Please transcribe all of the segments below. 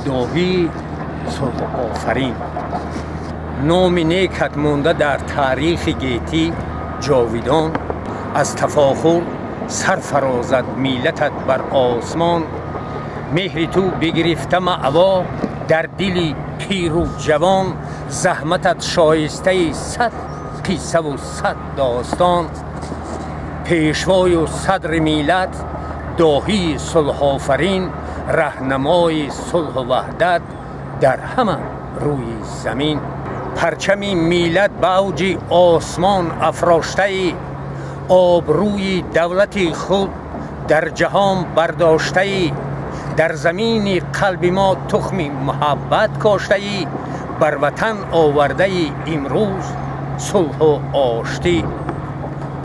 داهی صلح آفرین. نام نیکت مونده در تاریخ گیتی جاویدان. از تفاخر سرفرازد میلتت بر آسمان. مهر تو بگرفته معوا در دل پیر و جوان. زحمتت شایسته 100 قصه و 100 داستان. پیشوای و صدر میلت داهی صلح آفرین. راهنمای صلح و وحدت در همه روی زمین. پرچم میلت به اوج آسمان افراشته. آبروی دولت خود در جهان برداشته. در زمین قلب ما تخم محبت کاشته. بر وطن آورده امروز صلح و آشتی.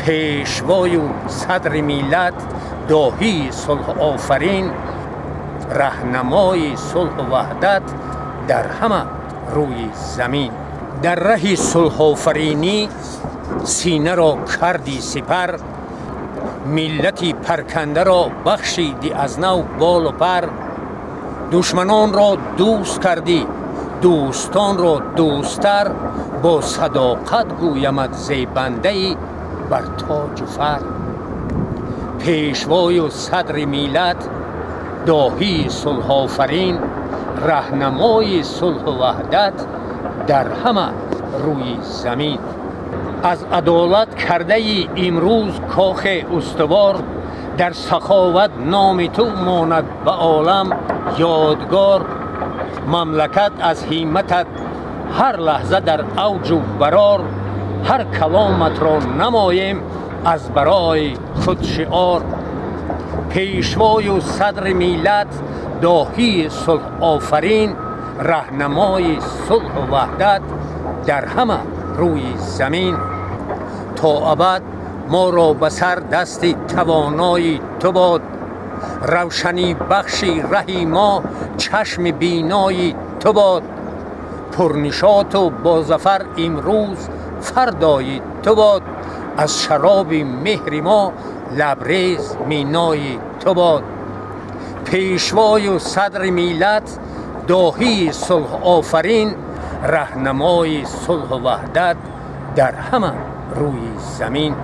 پیشوای و صدر میلت داهی صلح آفرین. راهنمای صلح و وحدت در همه روی زمین. در ره صلح آفرینی سینه را کردی سپر. ملتی پرکنده را بخشیدی از نو بال و پر. دشمنان را دوست کردی دوستان را دوستتر. با صداقت گویمت زیبنده بر تاج و فر. پیشوای و صدر میلت داهی صلح آفرین. راهنمای صلح و وحدت در همه روی زمین. از عدالت کرده ای امروز کاخ استوار. در سخاوت نام تو ماند به عالم یادگار. مملکت از همتت هر لحظه در اوج و برار. هر کلامت را نماییم از برای خود شعار. پیشوای و صدر میلت داهی صلح آفرین. راهنمای صلح و وحدت در همه روی زمین. تا ابد ما را به سر دست توانای تو باد. روشنی بخشی رهی ما چشم بینای تو باد. پرنشاط و با ظفر امروز فردای تو باد. از شراب مهر ما لبریز مینای تو باد. پیشوای و صدر میلت داهی صلح آفرین. راهنمای صلح و وحدت در همه روی زمین.